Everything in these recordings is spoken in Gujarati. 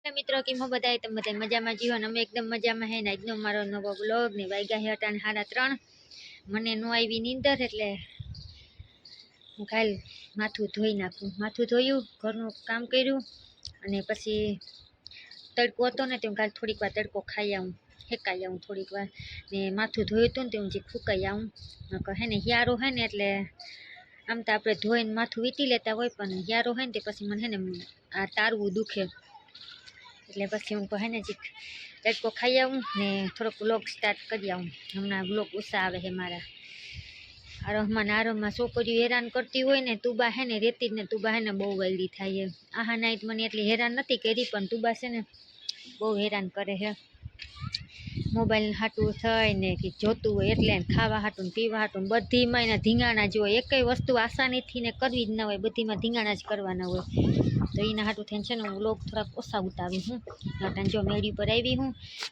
મિત્રો કેમ હો બધાય તમે બધા મજામાં જીવો ને અમે એકદમ મજામાં હે ને આજનો મારો નવો બ્લોગ ને વાગ્યા હે અટાણ 3:30 મને નો આવી નીંદર એટલે હું કાલ માથું ધોઈ નાખું માથું ધોયું ઘરનું કામ કર્યું અને પછી તડકો હતો ને તે હું કાલ થોડીક વાર તડકો ખાઈ આવું હેકાઈ આવું થોડીક વાર ને માથું ધોયું હતું ને તે હું જે ફૂકાઈ આવું હે ને હિયારો હે ને એટલે આમ તો આપણે ધોઈને માથું વીટી લેતા હોય પણ હિયારો હે ને તે પછી મને હે ને આ તારવું દુખે એટલે પછી હું કહે ને જીક તડકો ખાઈ આવું ને થોડોક વ્લોગ સ્ટાર્ટ કરી આવું હમણાં વ્લોગ ઓછા આવે છે મારા આરમમાં છોકરીઓ હેરાન કરતી હોય ને તુબા હે ને રેતી જ ને તુબા હે ને બહુ વૈલી થાય આહા નાઈટ મને એટલી હેરાન નથી કરી પણ તુબા છે ને બહુ હેરાન કરે છે મોબાઈલ હાટું થઈ ને કે જોતું હોય એટલે ખાવા હાટું પીવા હાટું બધીમાં એના ધીંગાણા જ હોય એકય વસ્તુ આસાનીથી ને કરવી જ ના હોય બધીમાં ધીંગાણા જ કરવાના હોય તો એના હાટું થઈને છે ને હું લોક થોડાક ઓછા ઉતાવી હું એટલે જો મેળી પર આવી હું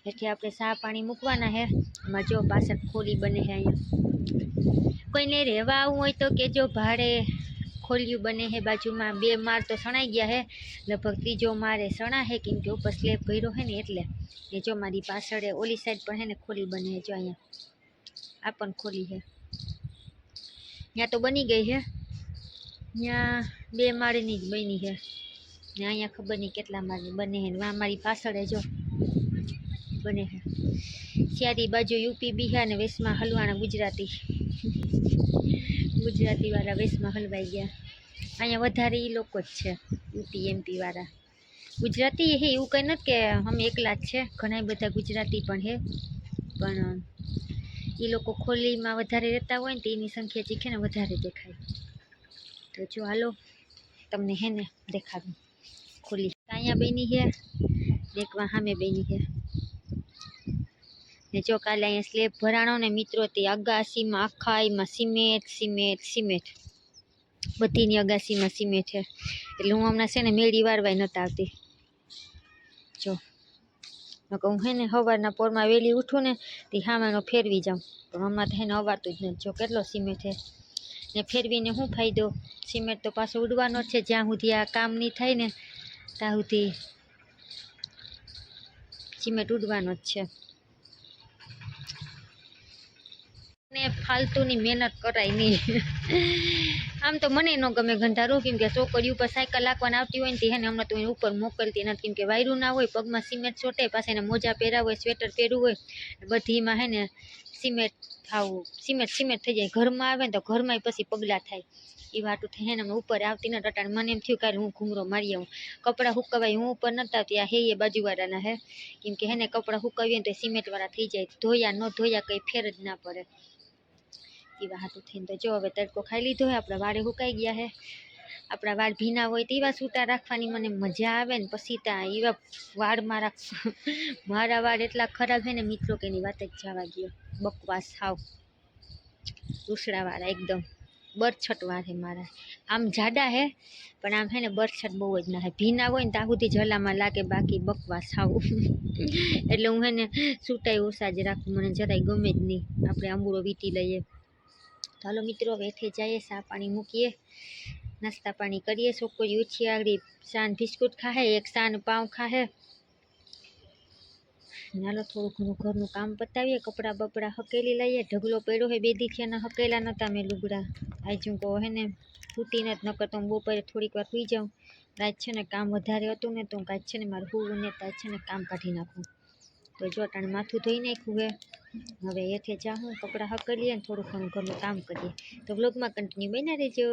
એટલે આપણે ચા પાણી મૂકવાના હે એમાં જો પાછળ ખોલી બને છે અહીંયા કોઈને રહેવા આવું હોય તો કે જો ભાડે ખોલિયું બને છે બાજુમાં 2 માળ તો સણાઈ ગયા હે લગભગ 3જો માળે સણા હે કેમ કે ઉપર સ્લેબ ભર્યો હે ને એટલે એ જો મારી પાછળ ઓલી સાઈડ પણ હે ને ખોલી બને છે જો અહીંયા આ પણ ખોલી છે ત્યાં તો બની ગઈ છે ત્યાં 2 માળની જ બની છે ને અહીંયા ખબર નહીં કેટલા માળની બને છે ને મારી પાછળ જો બને છે ચારી બાજુ યુપી બિહાર ને વેસ્ટમાં હલવાણા ગુજરાતી વાળા વેસ્ટમાં હલવાઈ ગયા અહીંયા વધારે એ લોકો જ છે યુપી એમપી વાળા ગુજરાતી હે એવું કંઈ નથી કે અમે એકલા જ છે ઘણા બધા ગુજરાતી પણ હે પણ એ લોકો ખોલીમાં વધારે રહેતા હોય ને તો એની સંખ્યા ચીખે ને વધારે દેખાય તો જો હાલો તમને હે ને દેખાડું ખોલી અહીંયા બની છે દેખવા સામે બની છે ને જો કાલે અહીંયા સ્લેબ ભરાણો ને મિત્રો તે અગાસીમાં આખા એમાં સિમેન્ટ બધીની અગાસીમાં સિમેન્ટ છે એટલે હું હમણાં છે ને મેળી વારવાય નહોતા આવતી જો હું હે ને સવારના પોરમાં વહેલી ઉઠું ને તે સામેનો ફેરવી જાઉં પણ હમણાં તો એને અવાતું જ નથી જો કેટલો સિમેન્ટ છે ને ફેરવીને શું ફાયદો સિમેન્ટ તો પાછો ઉડવાનો જ છે જ્યાં સુધી આ કામ નહીં થાય ને ત્યાં સુધી સિમેન્ટ ઉડવાનો જ છે ને ફાલતુની મહેનત કરાય નહીં આમ તો મને ન ગમે ગંધારું કેમ કે છોકરી ઉપર સાયકલ લાખવાને આવતી હોય ને તે એને હમણાં તો એને ઉપર મોકલતી નથી કેમ કે વાયરું ના હોય પગમાં સિમેન્ટ ચોટે પાછા એને મોજા પહેર્યા હોય સ્વેટર પહેરવું હોય બધીમાં હે ને સિમેન્ટ થઈ જાય ઘરમાં આવે ને તો ઘરમાં પછી પગલાં થાય એ વાટું થઈ ને ઉપર આવતી ને રટાણ મને એમ થયું કાલે હું ઘૂમરો મારી આવું કપડાં હુકવાય હું ઉપર નતા આવતી આ હે એ બાજુવાળાના હે કેમ કે હેને કપડાં હુકાવીએ ને તો સિમેન્ટવાળા થઈ જાય ધોયા ન ધોયા કંઈ ફેર જ ના પડે એવા હાટું થઈને તો જો હવે તડકો ખાઈ લીધો હોય આપણા વાળે હુકાઈ ગયા છે આપણા વાળ ભીના હોય તો એવા છૂટા રાખવાની મને મજા આવે ને પછી ત્યાં એવા વાળ મારા વાળ એટલા ખરાબ છે ને મિત્રો કે એની વાત જ જવા ગયો બકવાસ સાવ રૂસડાવાળા એકદમ બરછટ વાળ છે મારા આમ જાડા હે પણ આમ હે ને બરછટ બહુ જ ના હે ભીના હોય ને ત્યાં સુધી જલામાં લાગે બાકી બકવાસ સાવ એટલે હું હે ને છૂટાઈ ઓછા જ રાખું મને જરાય ગમે જ નહીં આપણે આંબુડો વીટી લઈએ ચાલો મિત્રો વેઠે જઈએ ચા પાણી મૂકીએ નાસ્તા પાણી કરીએ છોકરી ઉઠી આગળ સાન બિસ્કુટ ખાહે એક સાન પાઉં ખાહે ચાલો થોડું ઘણું ઘરનું કામ પતાવીએ કપડાં બપડા હકેલી લઈએ ઢગલો પડ્યો હોય 2 દીથિયાના હકેલા નહોતા મેં લુગડા આજ હું કહો હે ને છૂટી નથી નકર તો હું બપોરે થોડીક વાર સુઈ જાઉં રાત છે ને કામ વધારે હતું ને તો હું કાંઈ છે ને મારું હુવું ને તાજ છે ને કામ કાઢી નાખું તો જો ટાણે માથું ધોઈ નાખ્યું હે હવે હેઠે જાઉં કપડાં હકેલીએ ને થોડું ઘણું ઘરનું કામ કરીએ તો વ્લોગમાં કન્ટિન્યુ બન્યા રહેજો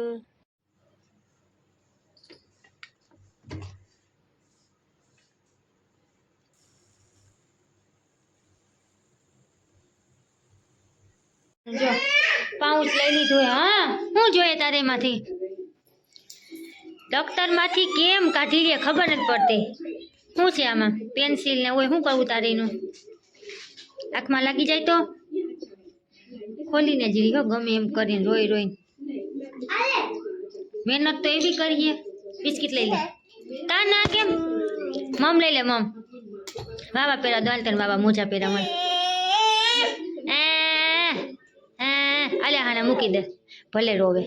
જો પાઉચ લઈ લીધું હા શું જોઈએ તારે એમાંથી દફતરમાંથી કેમ કાઢી લે ખબર નથી પડતી શું છે આમાં પેન્સિલ ને હોય શું કરવું તારે એનું આંખમાં લાગી જાય તો ખોલીને જ રહી ગમે એમ કરીને રોઈને મહેનત તો એવી કરીએ બિસ્કિટ લઈ લે તા ના કેમ મમ લઈ લે મમ બાબા પહેરા દોલ તને બાબા મોજા પહેરા હોય આલ્યા હાને મૂકી દે ભલે રોવે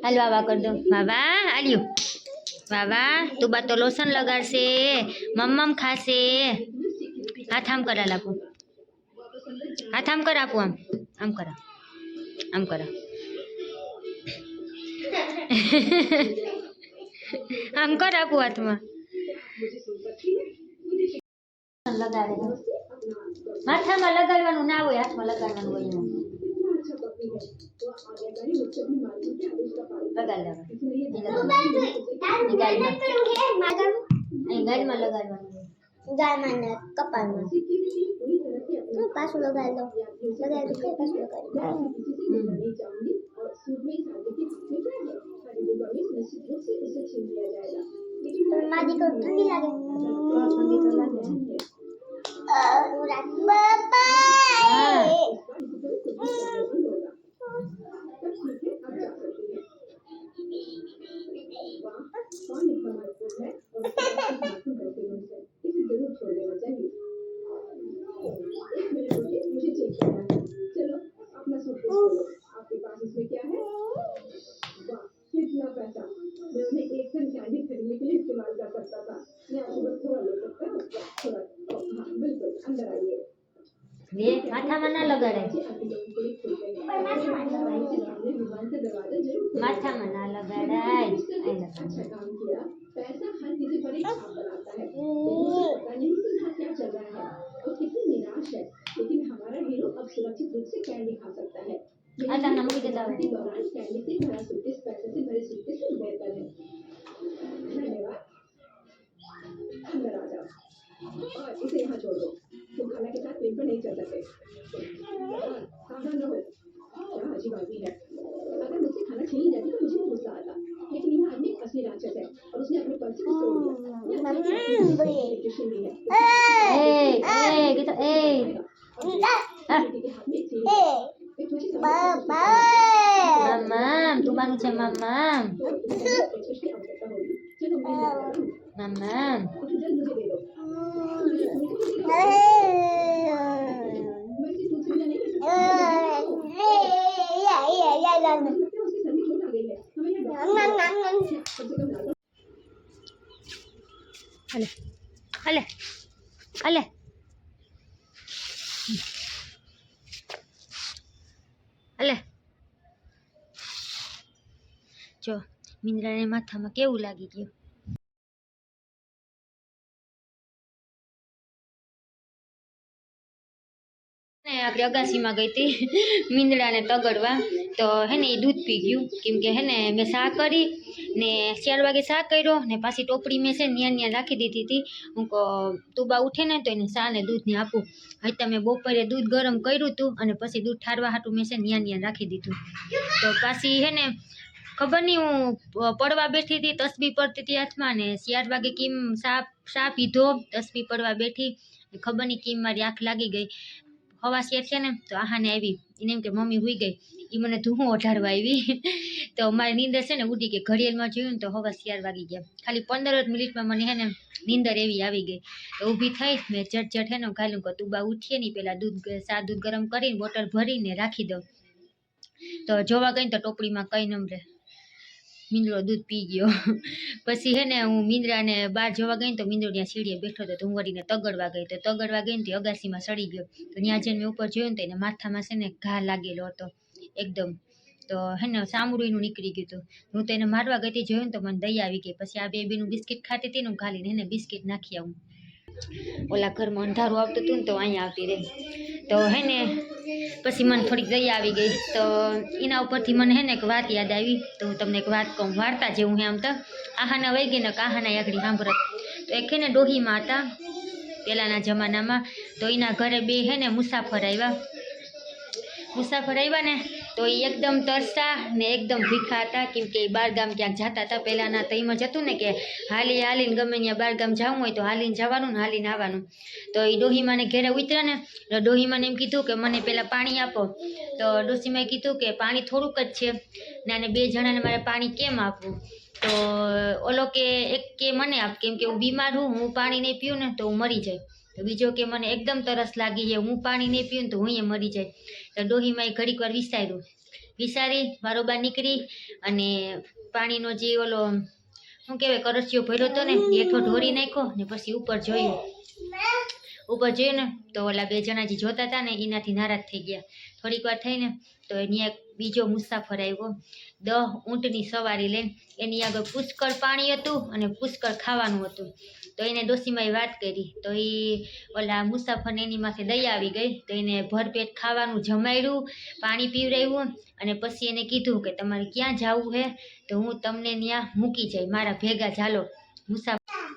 હાલ બાબા કરી દો બાબા આલ્યું વાહ વાહ, તું બા તો લોશન લગાડશે, મમ્મમ ખાશે. હાથ આમ કરા લાપું, હાથ આમ કર આપું, આમ કરા, આમ કરા. આમ કર આપું હાથમાં. લગાડે માથામાં લગાડવાનું ના હોય, હાથમાં લગાડવાનું હોય. ગાડીમાં લગાડવાનું, ગાયમાં ને કપાળમાં પાછું લગાડી દો, લગાડી દો, પાછું લગાડી દો. મારી को ठंडी लागे, ठंडी तो लागे. માથામાં ના લગાડે, માથામાં ના લગાડાય. મૂકી દેતા Mamam, tu bangun sama mamam. Mamam. Ale, ale, ale. અલે જો મિંદ્રાને માથામાં કેવું લાગી ગયું. આપણે અગાસીમાં ગઈ હતી મીંદડાને તગડવા, તો હે ને એ દૂધ પી ગયું. કેમ કે હે ને મેં શા કરી ને 4 વાગે શા કર્યો ને પાછી ટોપડી મેં છે ન્યા રાખી દીધી હતી. હું તુબા ઉઠે ને તો એને શા ને દૂધ ને આપું. હવે તમે બપોરે દૂધ ગરમ કર્યું હતું અને પછી દૂધ ઠારવા હાટું મેં છે ન્યા રાખી દીધું. તો પાછી હે ને ખબર નહીં, હું પડવા બેઠી હતી, તસબી પડતી હતી હાથમાં, ને 4 વાગે કેમ શા પીધો, તસબી પડવા બેઠી, ખબર નહીં કેમ મારી આંખ લાગી ગઈ. હવા શેર છે ને તો આહાને આવી, એને એમ કે મમ્મી હુઈ ગઈ. એ મને ધૂહું ઓઢાડવા આવી. તો મારી નીંદર છે ને ઉડી ગઈ. ઘડિયાળમાં જોયું ને તો હવા 4 વાગી ગયા. ખાલી 15 મિનિટમાં મને હે ને નીંદર એવી આવી ગઈ. તો ઊભી થઈ મેં જટ હે ને ખાલી તું બા ઉઠીએ નહીં પહેલાં દૂધ ગરમ કરીને બોટલ ભરીને રાખી દઉં. તો જોવા ગઈ તો ટોપડીમાં કંઈ નમરે મીંદડો દૂધ પી ગયો. પછી હે ને હું મીંદડાને બહાર જોવા ગઈ તો મીંદડો ત્યાં સીડીએ બેઠો હતો. તો હું વળીને તગડવા ગઈ, તો તગડવા ગઈ ને તે અગાસીમાં સડી ગયો. તો ત્યાં જઈને મેં ઉપર જોયું ને તો એને માથામાં છે ને ઘા લાગેલો હતો એકદમ. તો હે ને સામુડીનું નીકળી ગયું હતું. હું તો એને મારવા ગઈ હતી, જોયું ને તો મને દયા આવી ગઈ. પછી આ બેબીનું બિસ્કિટ ખાતી હતી ને હું ખાલીને એને બિસ્કિટ નાખી આવું. ઓલા ઘરમાં અંધારું આવતું હતું ને તો અહીંયા આવતી રહી. તો હે ને પછી મને થોડીક દયા આવી ગઈ. તો એના ઉપરથી મને હે ને એક વાત યાદ આવી. તો હું તમને એક વાત કહું, વાર્તા જેવું હે આમ તો. આહાના વહી ગઈ ને આહાના આગળ સાંભળત. તો એક હે ને ડોહીમાં હતા પહેલાંના જમાનામાં. તો એના ઘરે બે હે ને મુસાફર આવ્યા ને તો એ એકદમ તરસા ને એકદમ ભીખા હતા. કેમ કે બાર ગામ ક્યાંક જતા હતા. પહેલાંના તો એમ જ હતું ને કે હાલીને ગમે ત્યાં બાર ગામ જવું હોય તો હાલીને જવાનું ને હાલીને આવવાનું. તો એ ડોહીમાને ઘેરે ઉતર્યા ને તો ડોહીમાને એમ કીધું કે મને પહેલાં પાણી આપો. તો ડોસીમાએ કીધું કે પાણી થોડુંક જ છે ને આને 2 જણાને મારે પાણી કેમ આપવું. તો ઓલો કે એક કે મને આપ, કેમ કે હું બીમાર હું પાણી નહીં પીવું ને તો હું મરી જાય. તો બીજો કે મને એકદમ તરસ લાગી જાય, હું પાણી નહીં પીવું ને તો હું એ મરી જાય. તો ડોહીમાએ ઘડીક વાર વિચારી બારોબાર નીકળી અને પાણીનો જે ઓલો શું કહેવાય કરસિયો ભર્યો હતો ને હેઠો ઢોરી નાખ્યો ને પછી ઉપર જોયું ને તો ઓલા 2 જણા જે જોતા હતા ને એનાથી નારાજ થઈ ગયા. થોડીક વાર થઈને તો એની એક બીજો મુસાફર આવ્યો 10 ઊંટની સવારી લઈને. એની આગળ પુષ્કળ પાણી હતું અને પુષ્કળ ખાવાનું હતું. તો એને ડોશીમાએ વાત કરી તો એ ઓલા મુસાફરને એની માથે દયા આવી ગઈ. તો એને ભરપેટ ખાવાનું જમાડ્યું, પાણી પીવડાવ્યું અને પછી એને કીધું કે તમારે ક્યાં જવું છે તો હું તમને ત્યાં મૂકી જાય, મારા ભેગા ચાલો.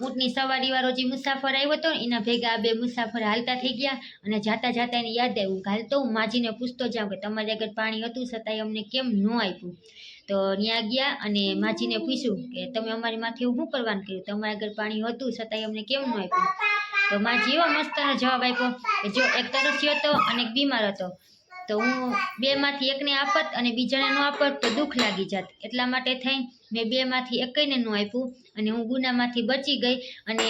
ઊંટની સવારી વાળો જે મુસાફર આવ્યો હતો એના ભેગા આ 2 મુસાફર હાલતા થઈ ગયા અને જાતા જાતા એને યાદ આવ્યું હાલતો હું માજીને પૂછતો જાઉં કે તમારી આગળ પાણી હતું છતાંય અમને કેમ ન આપ્યું. તો ત્યાં ગયા અને માજીને પૂછ્યું કે તમે અમારી માથે એવું શું કરવાનું કર્યું, તમારી આગળ પાણી હતું છતાંય અમને કેમ ન આપ્યું. તો માજી એવો મસ્તનો જવાબ આપ્યો કે જો એક તરસ્યો હતો અને એક બીમાર હતો તો હું 2 માંથી એકને આપત અને બીજાને ન આપત તો દુઃખ લાગી જાત, એટલા માટે થઈને મેં 2 માંથી એકને ન આપ્યું અને હું ગુનામાંથી બચી ગઈ અને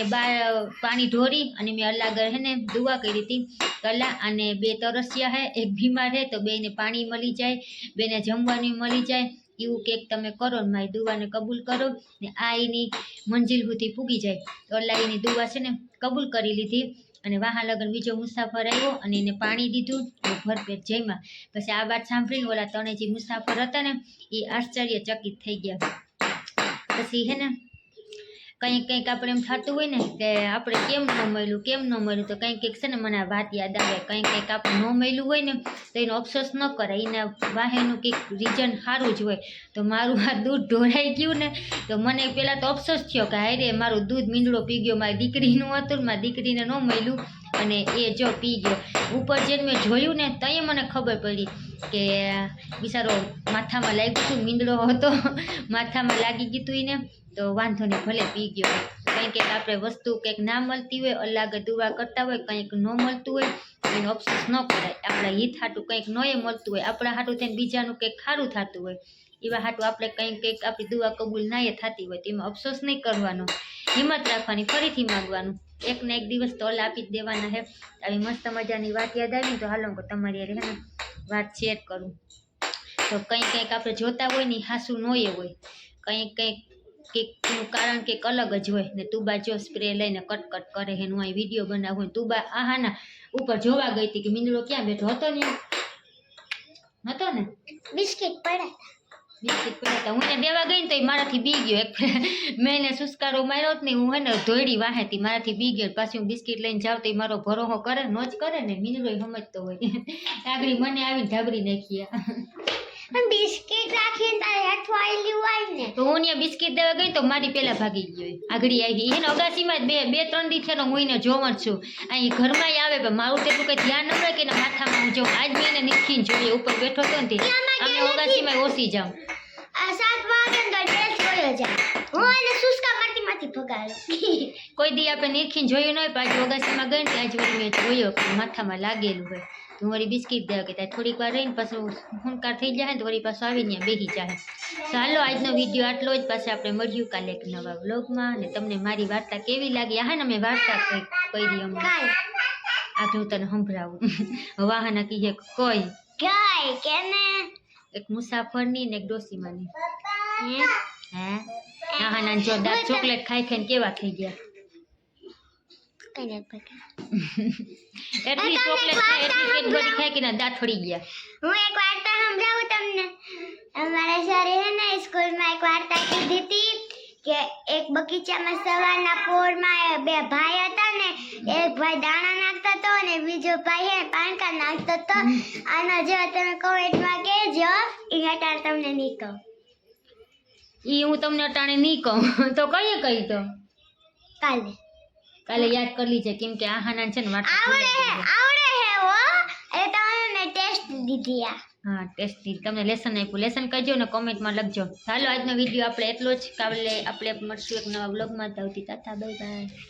પાણી ઢોરી અને મેં અલ્લાહ આગળ હે ને દુઆ કરી હતી કે અલ્લાહ અને 2 તરસ્યા હે, એક બીમાર હે તો 2ને પાણી મળી જાય, 2ને જમવાનું મળી જાય, એવું કંઈક તમે કરો ને મારી દુઆને કબૂલ કરો ને આ એની મંજિલ સુધી પૂગી જાય. તો અલ્લાહ એની દુઆ છે ને કબૂલ કરી લીધી અને વાહા લગન બીજો મુસાફર આવ્યો અને એને પાણી દીધું અને ભરપેટ જમ્યા. પછી આ વાત સાંભળીને ઓલા 3 જે મુસાફર હતા ને એ આશ્ચર્યચકિત થઈ ગયા. પછી હે ને કંઈક આપણે એમ થતું હોય ને કે આપણે કેમ ન મળ્યું તો કંઈક છે ને મને આ વાત યાદ આવે. કંઈક આપણે ન મળ્યું હોય ને તો એનો અફસોસ ન કરાય, એના વાહેનું કંઈક રીઝન સારું જ હોય. તો મારું આ દૂધ ઢોળાઈ ગયું ને તો મને પહેલાં તો અફસોસ થયો કે હાય રે મારું દૂધ મીંડળો પી ગયો, મારી દીકરીનું હતું ને મારી દીકરીને ન મળ્યું અને એ જો પી ગયો. ઉપર જઈને મેં જોયું ને તઈએ મને ખબર પડી કે બિચારો માથામાં લાગ્યું હતું, મીંડળો હતો માથામાં લાગી ગયું હતું એને તો વાંધો નહીં ભલે પી ગયો. કંઈક આપણે વસ્તુ કંઈક ના મળતી હોય, અલ્લાહ આગળ દુઆ કરતા હોય, કંઈક ન મળતું હોય એનો અફસોસ ન કરાય. આપણા હિત હાટું કંઈક ન મળતું હોય, આપણા હાટું થઈને બીજાનું કંઈક સારું થતું હોય એવા હાટું આપણે કંઈક આપણી દુઆ કબૂલ ના થતી હોય તો એમાં અફસોસ નહીં કરવાનો, હિંમત રાખવાની, ફરીથી માગવાનું. એક ને એક દિવસ તો અલ્લાહ આપી જ દેવાના છે. આવી મસ્ત મજાની વાત યાદ આવી તો હાલો તમારી યાર હે ને વાત શેર કરું. તો કંઈક આપણે જોતા હોય ને હાસું ન હોય, કંઈકનું કારણ કંઈક અલગ જ હોય ને. તુબા જો સ્પ્રે લઈને કટકટ કરે છે, હું અહીં વિડીયો બનાવું તુબા આહાના ઉપર જોવા ગઈ હતી કે મીંડળો ક્યાં બેઠો હતો ને બિસ્કિટ પડ્યા હું એને દેવા ગઈ ને તો એ મારાથી બી ગયો. મેં એને સુસ્કારો માર્યો ને હું હે ને ધોળી વાહેતી મારાથી બી ગયો. પાછી હું બિસ્કિટ લઈને જાઉં તો એ મારો ભરોહો કરે ન જ કરે ને, મીંડળો સમજતો હોય. આગળ મને આવીને ઢાબરી નાખી બિસ્કિટ રાખીને તારે અઠવાયેલી હોય ને તો હું ત્યાં બિસ્કિટ દેવા ગઈ તો મારી પેલા ભાગી ગયો, આગળી આવી. એને અગાસીમાં જ 2-3 દી થયો હું એને જોવા જ છું. અહીં ઘરમાં આવે પણ મારું તેટલું કંઈ ધ્યાન ન રહે કે એના માથામાં હું જાઉં. આજ મેં એને નીકળીને જોઈએ ઉપર બેઠો હતો ને અમે અગાસીમાં ઓછી જાઉં 7 વાગે તો ડ્રેસ જોયો જાય હું એને સુસ્કા મારતી ભગાડો. કોઈ દી આપણે નીરખીને જોયું ન હોય પાછી અગાસીમાં ગઈ ને ત્યાં જ વળી મેં જોયો કે માથામાં લાગેલું હોય તો વળી બિસ્કિટ દેવા કે ત્યાં થોડીક વાર રહીને પાછું હુંકાર થઈ જાય ને તો વળી પાછું આવીને બેસી જાય. ચાલો આજનો વિડીયો આટલો જ. પાછા આપણે મળ્યું કાલે એક નવા વ્લોગમાં. અને તમને મારી વાર્તા કેવી લાગી? હા ને મેં વાર્તા કરી હમણાં આજે હું તને સંભળાવું. વાહના કહીએ કોઈ એક મુસાફરની ને એક ડોસીમાની. હા નાના જો દાંત ચોકલેટ ખાઈ કેવા થઈ ગયા. એટલી ચોકલેટ ખાય એટલી કેડબરી ખાય કે ના દાંત ફળી ગયા. હું એક વાર્તા સંભળાવું તમને. અમારા સરે હે ને સ્કૂલમાં એક વાર્તા કીધી હતી કે એક બગીચામાં સવારના પોરમાં 2 ભાઈ હતા ને એક ભાઈ દાણા નાખતો હતો અને બીજો ભાઈ હે પાણકા નાખતો હતો. આનો જેવા તમે કોમેન્ટમાં કહેજો. એ અટાણે તમને નહીં કહું. ઈ હું તમને અટાણે નહીં કહું તો કઈ તો કાલે યાદ કરી લીજે કેમ કે આહાના છે ને આવડે હે હો એ તમને ટેસ્ટ દીધી. હા ટેસ્ટ દીધી. તમને લેસન આપ્યું, લેસન કરજો ને કોમેન્ટમાં લખજો. ચાલો આજનો વિડીયો આપણે એટલો જ. કાલે આપણે મળશું એક નવા વ્લોગમાં. આવતી તાતા બાય બાય.